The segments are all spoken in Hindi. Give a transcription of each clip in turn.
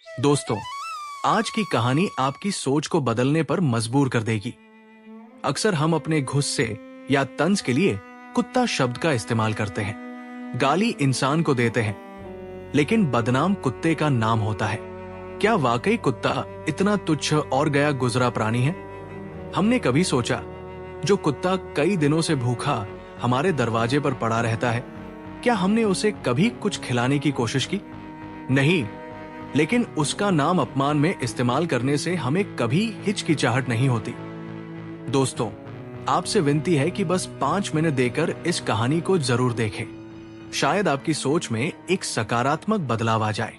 दोस्तों, आज की कहानी आपकी सोच को बदलने पर मजबूर कर देगी। अक्सर हम अपने गुस्से या तंज के लिए कुत्ता शब्द का इस्तेमाल करते हैं, गाली इंसान को देते हैं, लेकिन बदनाम कुत्ते का नाम होता है। क्या वाकई कुत्ता इतना तुच्छ और गया गुजरा प्राणी है? हमने कभी सोचा, जो कुत्ता कई दिनों से भूखा हमारे दरवाजे पर पड़ा रहता है, क्या हमने उसे कभी कुछ खिलाने की कोशिश की? नहीं, लेकिन उसका नाम अपमान में इस्तेमाल करने से हमें कभी हिचकिचाहट नहीं होती। दोस्तों, आपसे विनती है कि बस 5 मिनट देकर इस कहानी को जरूर देखें। शायद आपकी सोच में एक सकारात्मक बदलाव आ जाए।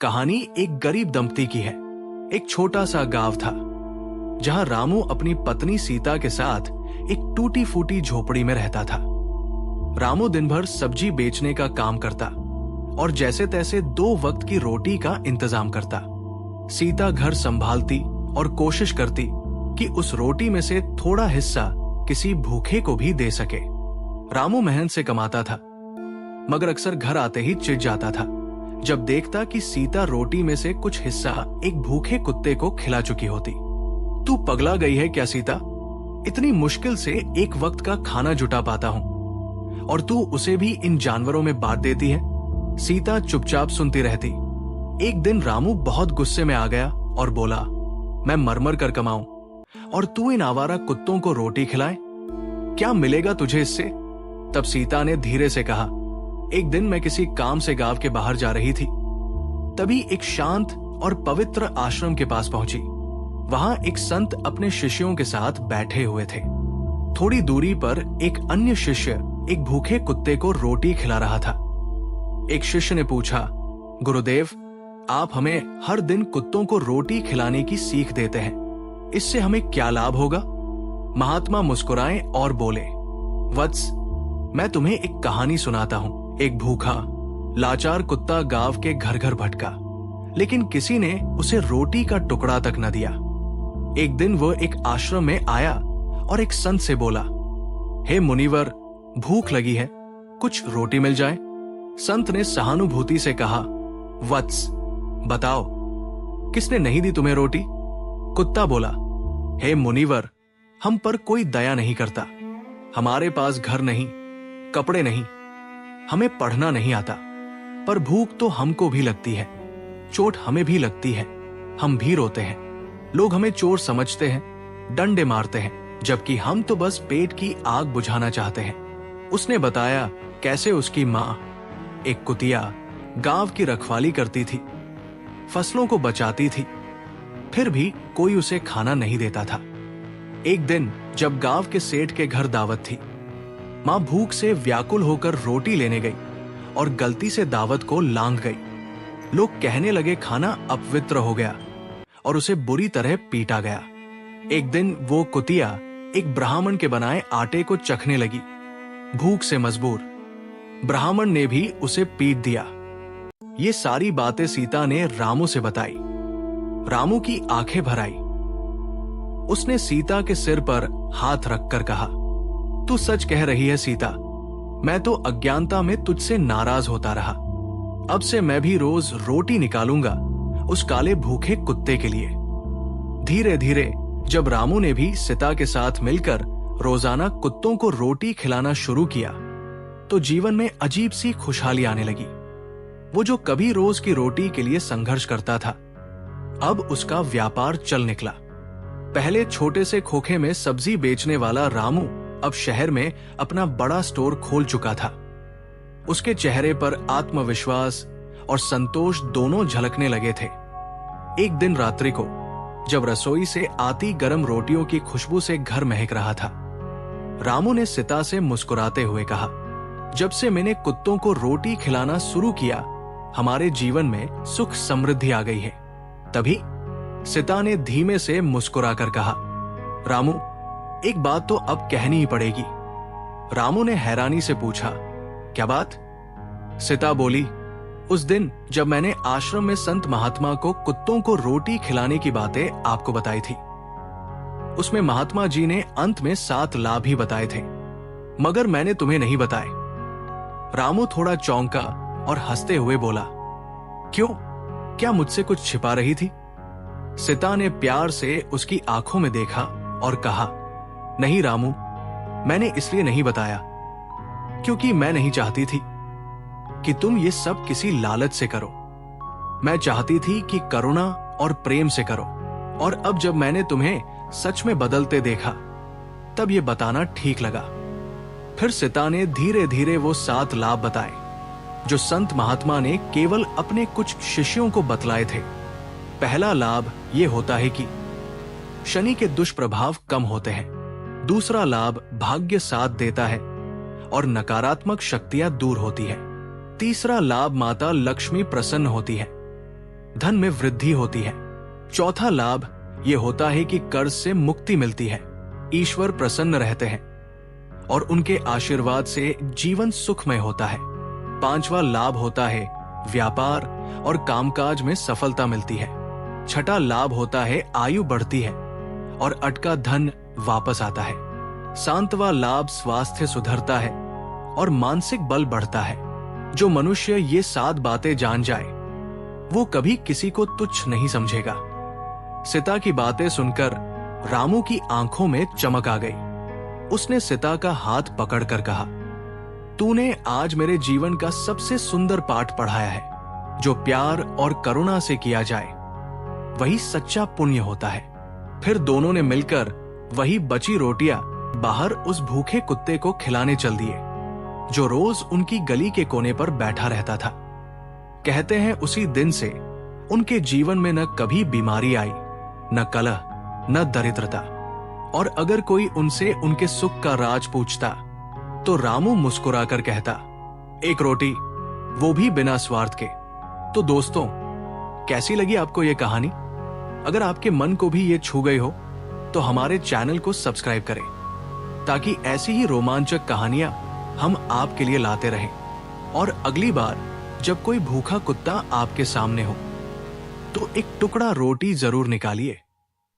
कहानी एक गरीब दंपति की है। एक छोटा सा गांव था जहां रामू अपनी पत्नी सीता के साथ एक टूटी फूटी झोपड़ी में रहता था। रामू दिन भर सब्जी बेचने का काम करता और जैसे तैसे 2 वक्त की रोटी का इंतजाम करता। सीता घर संभालती और कोशिश करती कि उस रोटी में से थोड़ा हिस्सा किसी भूखे को भी दे सके। रामू मेहनत से कमाता था, मगर अक्सर घर आते ही चिढ़ जाता था जब देखता कि सीता रोटी में से कुछ हिस्सा एक भूखे कुत्ते को खिला चुकी होती। तू पगला गई है क्या सीता? इतनी मुश्किल से एक वक्त का खाना जुटा पाता हूं और तू उसे भी इन जानवरों में बांट देती है। सीता चुपचाप सुनती रहती। एक दिन रामू बहुत गुस्से में आ गया और बोला, मैं मर कर कमाऊं और तू इन आवारा कुत्तों को रोटी खिलाए? क्या मिलेगा तुझे इससे? तब सीता ने धीरे से कहा, एक दिन मैं किसी काम से गांव के बाहर जा रही थी, तभी एक शांत और पवित्र आश्रम के पास पहुंची। वहां एक संत अपने शिष्यों के साथ बैठे हुए थे। थोड़ी दूरी पर एक अन्य शिष्य एक भूखे कुत्ते को रोटी खिला रहा था। एक शिष्य ने पूछा, गुरुदेव, आप हमें हर दिन कुत्तों को रोटी खिलाने की सीख देते हैं, इससे हमें क्या लाभ होगा? महात्मा मुस्कुराए और बोले, वत्स, मैं तुम्हें एक कहानी सुनाता हूं। एक भूखा लाचार कुत्ता गांव के घर घर भटका, लेकिन किसी ने उसे रोटी का टुकड़ा तक न दिया। एक दिन वह एक आश्रम में आया और एक संत से बोला, हे मुनिवर, भूख लगी है, कुछ रोटी मिल जाए? संत ने सहानुभूति से कहा, वत्स, बताओ, किसने नहीं दी तुम्हें रोटी? कुत्ता बोला, हे मुनिवर, हम पर कोई दया नहीं करता। हमारे पास घर नहीं, कपड़े नहीं, हमें पढ़ना नहीं आता, पर भूख तो हमको भी लगती है, चोट हमें भी लगती है, हम भी रोते हैं। लोग हमें चोर समझते हैं, डंडे मारते हैं, जबकि हम तो बस पेट की आग बुझाना चाहते हैं। उसने बताया कैसे उसकी माँ, एक कुतिया, गांव की रखवाली करती थी, फसलों को बचाती थी, फिर भी कोई उसे खाना नहीं देता था। एक दिन जब गांव के सेठ के घर दावत थी, मां भूख से व्याकुल होकर रोटी लेने गई और गलती से दावत को लांघ गई। लोग कहने लगे खाना अपवित्र हो गया और उसे बुरी तरह पीटा गया। एक दिन वो कुतिया एक ब्राह्मण के बनाए आटे को चखने लगी। भूख से मजबूर ब्राह्मण ने भी उसे पीट दिया। ये सारी बातें सीता ने रामू से बताई। रामू की आंखें भर आई। उसने सीता के सिर पर हाथ रखकर कहा, तू सच कह रही है सीता, मैं तो अज्ञानता में तुझसे नाराज होता रहा। अब से मैं भी रोज रोटी निकालूंगा उस काले भूखे कुत्ते के लिए। धीरे धीरे जब रामू ने भी सीता के साथ मिलकर रोजाना कुत्तों को रोटी खिलाना शुरू किया, तो जीवन में अजीब सी खुशहाली आने लगी। वो जो कभी रोज की रोटी के लिए संघर्ष करता था, अब उसका व्यापार चल निकला। पहले छोटे से खोखे में सब्जी बेचने वाला रामू अब शहर में अपना बड़ा स्टोर खोल चुका था। उसके चेहरे पर आत्मविश्वास और संतोष दोनों झलकने लगे थे। एक दिन रात्रि को जब रसोई से आती गर्म रोटियों की खुशबू से घर महक रहा था, रामू ने सीता से मुस्कुराते हुए कहा, जब से मैंने कुत्तों को रोटी खिलाना शुरू किया, हमारे जीवन में सुख समृद्धि आ गई है। तभी सीता ने धीमे से मुस्कुराकर कहा, रामू, एक बात तो अब कहनी ही पड़ेगी। रामू ने हैरानी से पूछा, क्या बात? सीता बोली, उस दिन जब मैंने आश्रम में संत महात्मा को कुत्तों को रोटी खिलाने की बातें आपको बताई थी, उसमें महात्मा जी ने अंत में 7 लाभ ही बताए थे, मगर मैंने तुम्हें नहीं बताए। रामू थोड़ा चौंका और हंसते हुए बोला, क्यों? क्या मुझसे कुछ छिपा रही थी? सीता ने प्यार से उसकी आंखों में देखा और कहा, नहीं रामू, मैंने इसलिए नहीं बताया क्योंकि मैं नहीं चाहती थी कि तुम ये सब किसी लालच से करो। मैं चाहती थी कि करुणा और प्रेम से करो, और अब जब मैंने तुम्हें सच में बदलते देखा तब ये बताना ठीक लगा। फिर सीता ने धीरे धीरे वो 7 लाभ बताए जो संत महात्मा ने केवल अपने कुछ शिष्यों को बतलाए थे। पहला लाभ ये होता है कि शनि के दुष्प्रभाव कम होते हैं। दूसरा लाभ भाग्य साथ देता है और नकारात्मक शक्तियां दूर होती है। तीसरा लाभ माता लक्ष्मी प्रसन्न होती है, धन में वृद्धि होती है। चौथा लाभ ये होता है कि कर्ज से मुक्ति मिलती है, ईश्वर प्रसन्न रहते हैं और उनके आशीर्वाद से जीवन सुखमय होता है। पांचवा लाभ होता है व्यापार और कामकाज में सफलता मिलती है। छठा लाभ होता है आयु बढ़ती है और अटका धन वापस आता है। सातवां लाभ स्वास्थ्य सुधरता है और मानसिक बल बढ़ता है। जो मनुष्य ये 7 बातें जान जाए वो कभी किसी को तुच्छ नहीं समझेगा। सीता की बातें सुनकर रामू की आंखों में चमक आ गई। उसने सीता का हाथ पकड़कर कहा, तूने आज मेरे जीवन का सबसे सुंदर पाठ पढ़ाया है। जो प्यार और करुणा से किया जाए वही सच्चा पुण्य होता है। फिर दोनों ने मिलकर वही बची रोटियां बाहर उस भूखे कुत्ते को खिलाने चल दिए जो रोज उनकी गली के कोने पर बैठा रहता था। कहते हैं उसी दिन से उनके जीवन में न कभी बीमारी आई, न कलह, न दरिद्रता। और अगर कोई उनसे उनके सुख का राज पूछता तो रामू मुस्कुराकर कहता, एक रोटी, वो भी बिना स्वार्थ के। तो दोस्तों, कैसी लगी आपको ये कहानी? अगर आपके मन को भी ये छू गई हो तो हमारे चैनल को सब्सक्राइब करें ताकि ऐसी ही रोमांचक कहानियां हम आपके लिए लाते रहें। और अगली बार जब कोई भूखा कुत्ता आपके सामने हो तो एक टुकड़ा रोटी जरूर निकालिए।